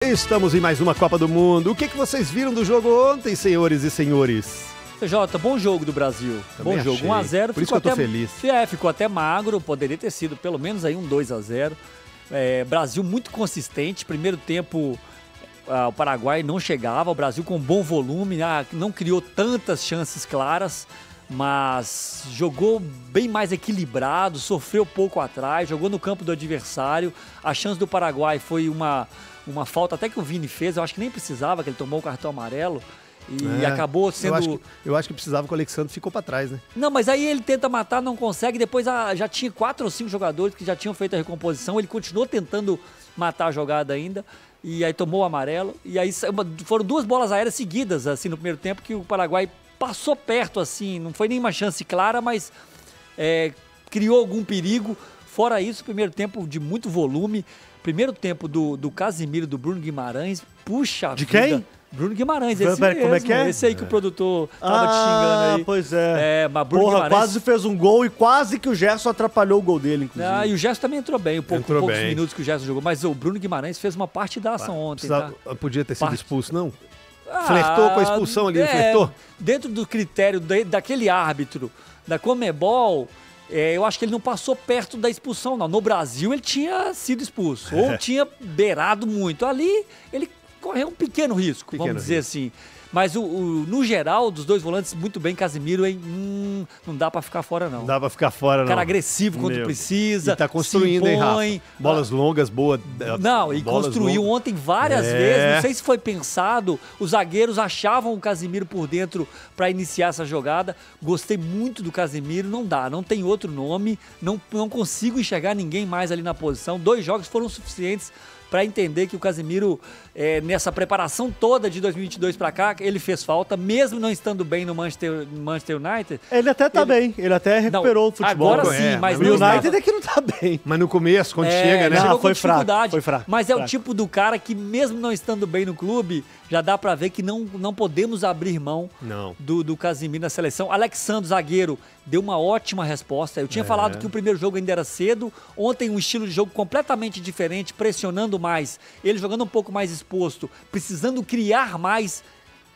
Estamos em mais uma Copa do Mundo. O que vocês viram do jogo ontem, senhores e senhores? Jota, bom jogo do Brasil. Também bom jogo, achei. 1-0. Por isso que eu tô feliz. Ficou até magro, poderia ter sido pelo menos aí um 2-0. Brasil muito consistente. Primeiro tempo, o Paraguai não chegava. O Brasil com bom volume, não criou tantas chances claras, mas jogou bem mais equilibrado, sofreu pouco atrás, jogou no campo do adversário. A chance do Paraguai foi uma falta até que o Vini fez, eu acho que nem precisava, que ele tomou o cartão amarelo e acabou sendo... Eu acho que precisava que o Alexandre ficou pra trás, né? Não, mas aí ele tenta matar, não consegue, depois já tinha 4 ou 5 jogadores que já tinham feito a recomposição, ele continuou tentando matar a jogada ainda, e aí tomou o amarelo, e aí foram 2 bolas aéreas seguidas, assim, no primeiro tempo, que o Paraguai passou perto, assim, não foi nenhuma chance clara, mas criou algum perigo. Fora isso, primeiro tempo de muito volume. Primeiro tempo do Casimiro, do Bruno Guimarães, puxa de vida. Quem? Bruno Guimarães, esse mesmo, como é que é? Esse aí que o produtor tava te xingando aí. Pois é. Mas Bruno Guimarães... quase fez um gol e quase que o Gerson atrapalhou o gol dele, inclusive. E o Gerson também entrou bem, poucos minutos que o Gerson jogou, mas o Bruno Guimarães fez uma partidaça ontem, tá? Podia ter sido expulso, não? Flertou com a expulsão ali, flertou? Dentro do critério daquele árbitro, da Conmebol... eu acho que ele não passou perto da expulsão, não. No Brasil, ele tinha sido expulso. Ou tinha beirado muito. Ali, ele correu um pequeno risco, vamos dizer assim. Mas, no geral, dos 2 volantes, muito bem. Casimiro, não dá pra ficar fora, não. Não dá pra ficar fora, não. Cara agressivo quando precisa. E tá construindo, hein, Rafa? Bolas longas, boa. Não, e construiu ontem várias vezes. Não sei se foi pensado. Os zagueiros achavam o Casimiro por dentro pra iniciar essa jogada. Gostei muito do Casimiro. Não dá, não tem outro nome. Não consigo enxergar ninguém mais ali na posição. 2 jogos foram suficientes para entender que o Casimiro, nessa preparação toda de 2022 para cá, ele fez falta, mesmo não estando bem no Manchester United. Ele até tá bem, ele até recuperou o futebol. Agora sim, mas o United é que não tá bem. Mas no começo, quando chega, né? Foi fraco. Mas fraco. O tipo do cara que, mesmo não estando bem no clube, já dá para ver que não podemos abrir mão do Casimiro na seleção. Alexandre, zagueiro, deu uma ótima resposta. Eu tinha falado que o primeiro jogo ainda era cedo. Ontem um estilo de jogo completamente diferente, pressionando mais. Ele jogando um pouco mais exposto, precisando criar mais.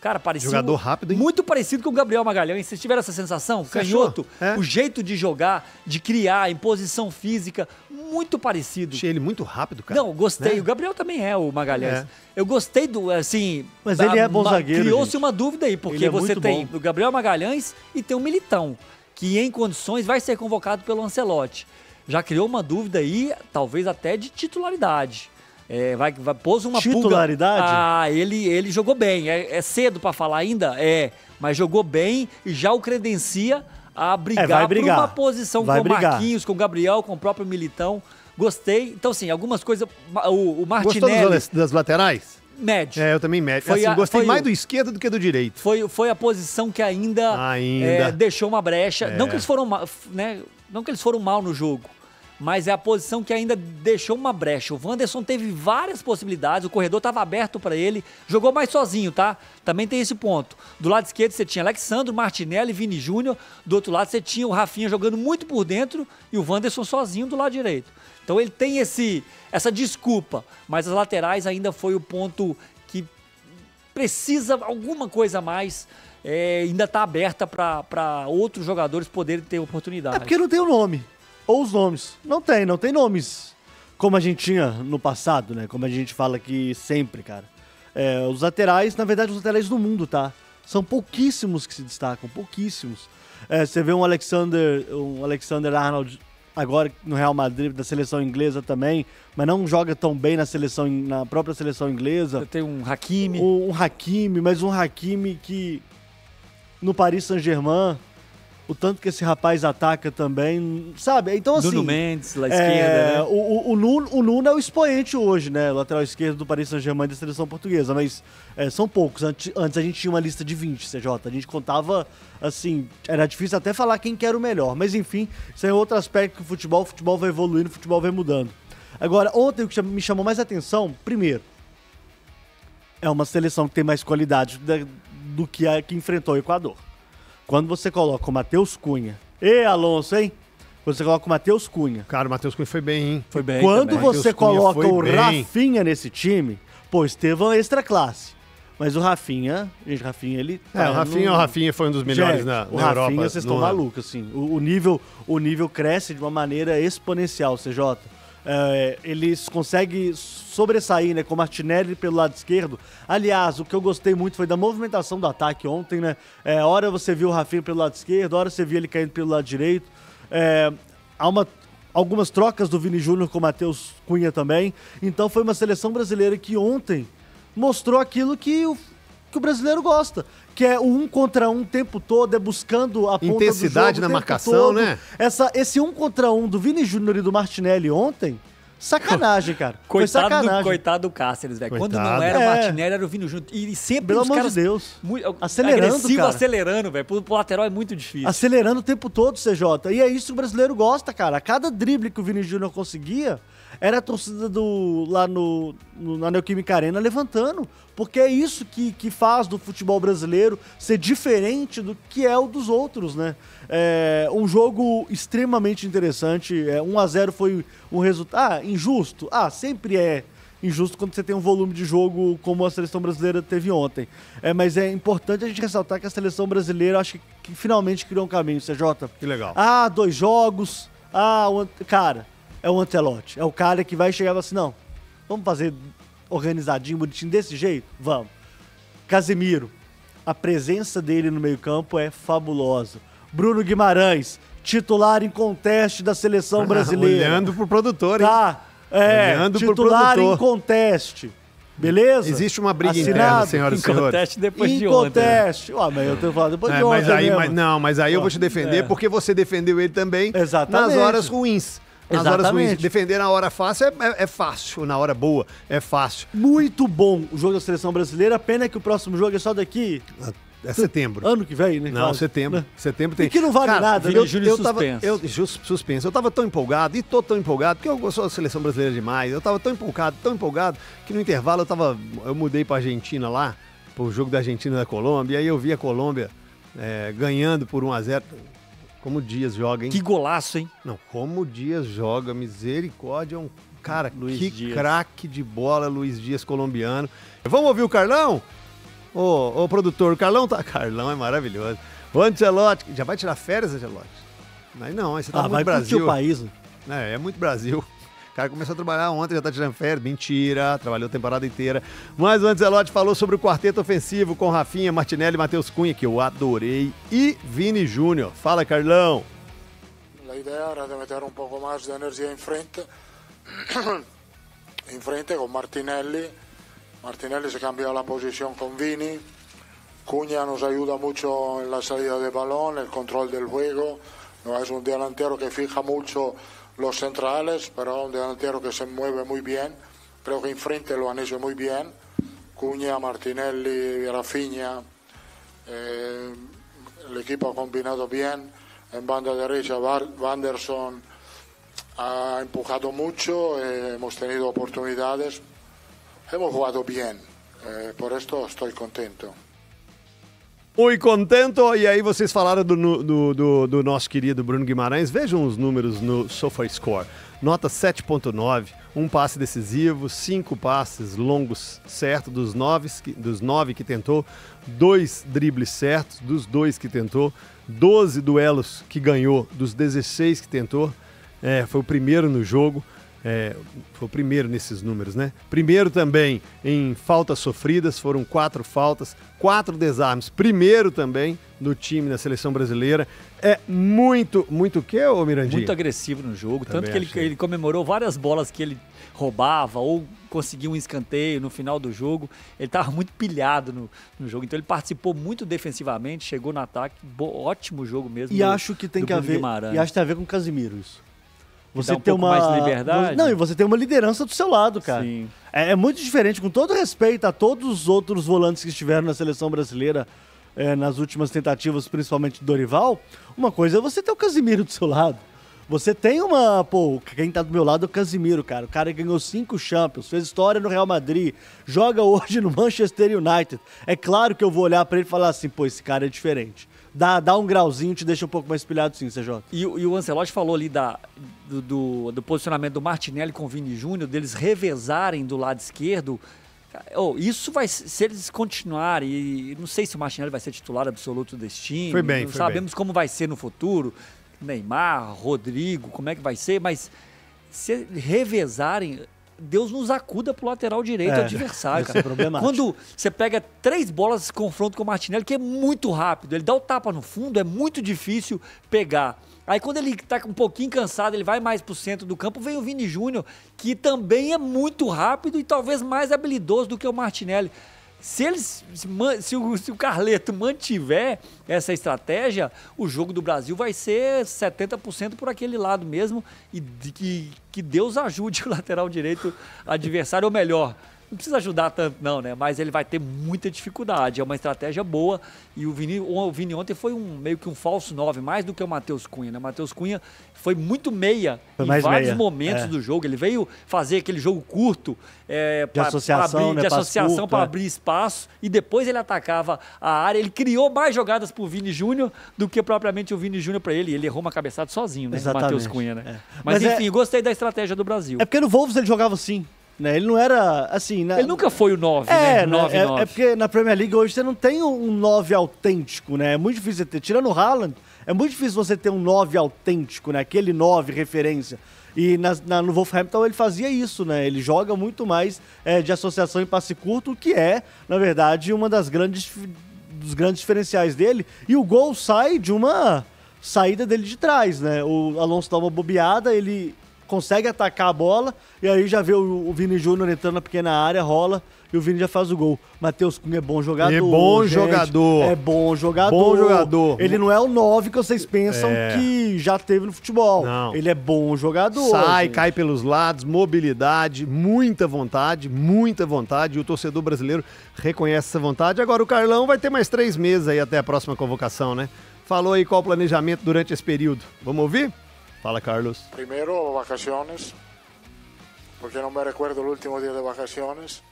Cara, parecia jogador rápido, hein? Muito parecido com o Gabriel Magalhães. Vocês tiveram essa sensação? Canhoto, o jeito de jogar, de criar, em posição física, muito parecido. Achei ele muito rápido, cara. Não, gostei. O Gabriel também o Magalhães. Eu gostei do, assim... Mas ele é bom zagueiro, criou-se uma dúvida aí, porque você tem o Gabriel Magalhães e tem o Militão, que em condições vai ser convocado pelo Ancelotti. Já criou uma dúvida aí, talvez até de titularidade. Pôs uma titularidade? Ele jogou bem. É cedo pra falar ainda? Mas jogou bem e já o credencia a brigar por uma posição com o Marquinhos, com o Gabriel, com o próprio Militão. Gostei. Então, assim, algumas coisas... O Martinelli... Gostou das laterais? Médio. Eu também médio. Gostei mais do esquerdo do que do direito. Foi a posição que ainda deixou uma brecha. Não que eles foram não que eles foram mal no jogo, mas é a posição que ainda deixou uma brecha. O Wanderson teve várias possibilidades, o corredor estava aberto para ele, jogou mais sozinho, tá? Também tem esse ponto. Do lado esquerdo você tinha Alexandre, Martinelli, Vini Júnior, do outro lado você tinha o Rafinha jogando muito por dentro e o Wanderson sozinho do lado direito. Então ele tem essa desculpa, mas as laterais ainda foi o ponto que precisa alguma coisa a mais, ainda está aberta para outros jogadores poderem ter oportunidade. É porque não tem o nome. Ou os nomes. Não tem nomes como a gente tinha no passado, né? Como a gente fala aqui sempre, cara. Os laterais, na verdade, os laterais do mundo, tá? São pouquíssimos que se destacam, pouquíssimos. Você vê um Alexander Arnold agora no Real Madrid, da seleção inglesa também, mas não joga tão bem na própria seleção inglesa. Você tem um Hakimi. Mas um Hakimi que no Paris Saint-Germain... O tanto que esse rapaz ataca também, sabe? Então, assim... Nuno Mendes, lá esquerda, né? O Nuno é o expoente hoje, né? O lateral esquerdo do Paris Saint-Germain da seleção portuguesa, mas são poucos. Antes a gente tinha uma lista de 20, CJ. A gente contava, assim... Era difícil até falar quem que era o melhor. Mas, enfim, isso é outro aspecto que o futebol vai evoluindo, o futebol vai mudando. Agora, ontem o que me chamou mais atenção, primeiro, é uma seleção que tem mais qualidade do que a que enfrentou o Equador. Quando você coloca o Matheus Cunha... Alonso, hein? Quando você coloca o Matheus Cunha... Cara, o Matheus Cunha foi bem, hein? Foi bem. Quando você coloca o Rafinha nesse time... Pô, Estevão é extra classe. Mas o Rafinha, gente, ele... o Rafinha foi um dos melhores na Europa. O Rafinha, vocês estão malucos, assim. O nível cresce de uma maneira exponencial, CJ. Eles conseguem sobressair, né, com o Martinelli pelo lado esquerdo. Aliás, o que eu gostei muito foi da movimentação do ataque ontem, né? Hora você viu o Rafinha pelo lado esquerdo, hora você viu ele caindo pelo lado direito. Há algumas trocas do Vini Júnior com o Matheus Cunha também. Então foi uma seleção brasileira que ontem mostrou aquilo que o brasileiro gosta, que é o 1 contra 1 o tempo todo, buscando a ponta intensidade do jogo, na marcação, todo. né? Esse 1 contra 1 do Vini Júnior e do Martinelli ontem, sacanagem, cara. Foi sacanagem. Coitado do Cáceres, velho. Quando não era o Martinelli, era o Vini Júnior. E sempre pelo os amor caras... de Deus. Agressivo, acelerando, velho. Pro lateral é muito difícil. Acelerando o tempo todo, CJ. E é isso que o brasileiro gosta, cara. A cada drible que o Vini Júnior conseguia, era a torcida lá na Neoquímica Arena levantando. Porque é isso que faz do futebol brasileiro ser diferente do que é o dos outros, né? Um jogo extremamente interessante. 1-0 foi um resultado... injusto? Sempre é injusto quando você tem um volume de jogo como a seleção brasileira teve ontem. Mas é importante a gente ressaltar que a seleção brasileira, acho que finalmente criou um caminho, CJ. Que legal. 2 jogos. Cara, é o Ancelotti. É o cara que vai chegar e falar assim, não, vamos fazer organizadinho, bonitinho, desse jeito? Vamos. Casemiro, a presença dele no meio-campo é fabulosa. Bruno Guimarães, titular inconteste da seleção brasileira. Olhando pro produtor, hein? Olhando titular inconteste. Beleza? Existe uma briga interna, senhoras e senhores. Inconteste depois de ontem. Inconteste. Mas eu tenho falado depois de ontem. Mas aí eu vou te defender, porque você defendeu ele também Exatamente. nas horas ruins. Nas horas ruins. Defender na hora fácil é fácil, na hora boa é fácil. Muito bom o jogo da seleção brasileira, pena que o próximo jogo é só daqui... É setembro. Ano que vem, né? Não, setembro. Setembro tem. E que não vale nada, né? Suspenso. Eu tava tão empolgado, e tô tão empolgado, porque eu sou da seleção brasileira demais. Eu tava tão empolgado, que no intervalo eu mudei pra Argentina lá, pro jogo da Argentina e da Colômbia, e aí eu vi a Colômbia ganhando por 1-0. Como o Dias joga, hein? Que golaço, hein? Não, como o Dias joga, misericórdia, cara, que craque de bola, Luiz Dias, colombiano. Vamos ouvir o Carlão? Ô, produtor, o Carlão é maravilhoso. O Ancelotti, já vai tirar férias, Ancelotti? Aí você tá muito Brasil. O país. É muito Brasil. O cara começou a trabalhar ontem, já tá tirando férias. Mentira, trabalhou a temporada inteira. Mas o Ancelotti falou sobre o quarteto ofensivo com Rafinha, Martinelli, Matheus Cunha, que eu adorei, e Vini Júnior. Fala, Carlão. A ideia era de meter pouco mais de energia em frente com Martinelli. Martinelli se cambia la posición con Vini. Cunha nos ayuda mucho en la salida de balón, el control del juego. No es un delantero que fija mucho los centrales, pero un delantero que se mueve muy bien. Creo que enfrente lo han hecho muy bien. Cunha, Martinelli, Rafinha. El equipo ha combinado bien. En banda derecha, Wanderson ha empujado mucho. Hemos tenido oportunidades. Hemos jugado bien, por esto estou contento. Muito contento, e aí vocês falaram do nosso querido Bruno Guimarães. Vejam os números no SofaScore. Nota 7.9, um passe decisivo, 5 passes longos certos dos 9 que tentou, 2 dribles certos dos 2 que tentou, 12 duelos que ganhou dos 16 que tentou. Foi o primeiro no jogo. Foi o primeiro nesses números, né? Primeiro também em faltas sofridas, foram 4 faltas, 4 desarmes. Primeiro também no time da seleção brasileira. Muito o quê, ô Mirandinha? Muito agressivo no jogo, também tanto que ele comemorou várias bolas que ele roubava ou conseguiu um escanteio no final do jogo. Ele estava muito pilhado no jogo, então ele participou muito defensivamente, chegou no ataque, ótimo jogo mesmo. E acho que tem a ver com o Casemiro isso. Você tem mais liberdade. Não, e você tem uma liderança do seu lado, cara. Sim. É muito diferente, com todo respeito a todos os outros volantes que estiveram na seleção brasileira nas últimas tentativas, principalmente do Dorival. Uma coisa é você ter o Casemiro do seu lado. Você tem quem tá do meu lado é o Casemiro, cara. O cara ganhou 5 Champions, fez história no Real Madrid, joga hoje no Manchester United. É claro que eu vou olhar pra ele e falar assim, esse cara é diferente. Dá um grauzinho, te deixa um pouco mais pilhado sim, CJ. E o Ancelotti falou ali do posicionamento do Martinelli com o Vini Júnior, deles revezarem do lado esquerdo. Isso vai, se eles continuarem, e não sei se o Martinelli vai ser titular absoluto desse time, Foi bem, não sabemos como vai ser no futuro, Neymar, Rodrigo, como é que vai ser, mas se revezarem, Deus nos acuda pro lateral direito adversário, cara. Quando você pega 3 bolas de confronto com o Martinelli, que é muito rápido, ele dá o tapa no fundo, é muito difícil pegar. Aí quando ele tá um pouquinho cansado, ele vai mais pro centro do campo, vem o Vini Júnior, que também é muito rápido e talvez mais habilidoso do que o Martinelli. Se o Carleto mantiver essa estratégia, o jogo do Brasil vai ser 70% por aquele lado mesmo, e que Deus ajude o lateral direito adversário, ou melhor, não precisa ajudar tanto não, né? Mas ele vai ter muita dificuldade. É uma estratégia boa. E o Vini ontem foi meio que um falso 9, mais do que o Matheus Cunha, né? O Matheus Cunha foi muito meia em vários momentos do jogo. Ele veio fazer aquele jogo curto de associação para abrir espaço, e depois ele atacava a área. Ele criou mais jogadas pro Vini Júnior do que propriamente o Vini Júnior para ele. Ele errou uma cabeçada sozinho, né? O Matheus Cunha, né? Mas enfim, gostei da estratégia do Brasil. É porque no Wolves ele jogava assim. Né? Ele não era assim... Ele nunca foi o 9, né? 9. É porque na Premier League hoje você não tem um 9 autêntico, né? É muito difícil você ter. Tirando o Haaland, é muito difícil você ter um 9 autêntico, né? Aquele 9 referência. E no Wolverhampton ele fazia isso, né? Ele joga muito mais de associação em passe curto, que é, na verdade, uma dos grandes diferenciais dele. E o gol sai de uma saída dele de trás, né? O Alonso dá uma bobeada, ele consegue atacar a bola, e aí já vê o Vini Júnior entrando na pequena área, rola, e o Vini já faz o gol. Matheus Cunha é bom jogador. É bom jogador. É bom jogador. Bom jogador. Ele não é o 9 que vocês pensam que já teve no futebol. Não. Ele é bom jogador. Sai, cai pelos lados, mobilidade, muita vontade, e o torcedor brasileiro reconhece essa vontade. Agora o Carlão vai ter mais 3 meses aí até a próxima convocação, né? Falou aí qual o planejamento durante esse período. Vamos ouvir? Fala, Carlos. Primero, vacaciones, porque no me recuerdo el último día de vacaciones.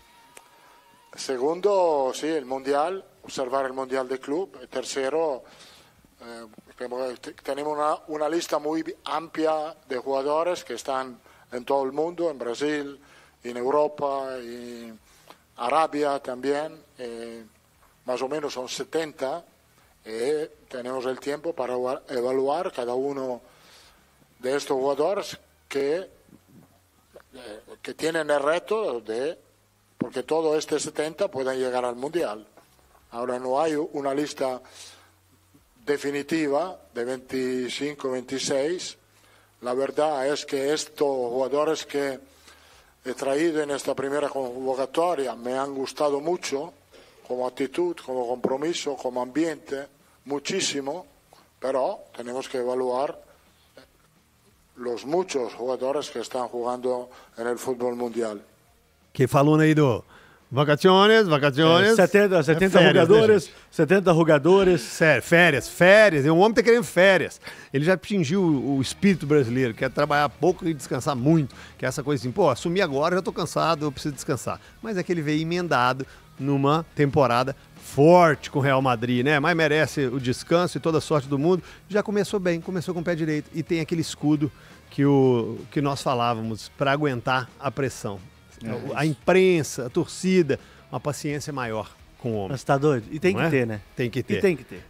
Segundo, sí, el Mundial, observar el Mundial de Club. Tercero, tenemos una lista muy amplia de jugadores que están en todo el mundo, en Brasil, en Europa, en Arabia también. Más o menos son 70. Tenemos el tiempo para evaluar cada uno de estos jugadores que tienen el reto porque todo 70 pueden llegar al Mundial. Ahora no hay una lista definitiva de 25, 26. La verdad es que estos jugadores que he traído en esta primera convocatoria me han gustado mucho, como actitud, como compromiso, como ambiente, muchísimo, pero tenemos que evaluar los muchos jugadores que están jugando en el fútbol mundial. Que falou aí do vacaciones. 70 jogadores, né, 70 jogadores. Sério, férias. O homem tá querendo férias. Ele já atingiu o espírito brasileiro, quer trabalhar pouco e descansar muito. Que é essa coisa assim, assumi agora, já tô cansado, eu preciso descansar. Mas é que ele veio emendado numa temporada forte com o Real Madrid, né? Mas merece o descanso e toda a sorte do mundo. Já começou bem, começou com o pé direito. E tem aquele escudo que nós falávamos para aguentar a pressão. A imprensa, a torcida, uma paciência maior com o homem. Mas tá doido? E tem que ter, né? Tem que ter. E tem que ter.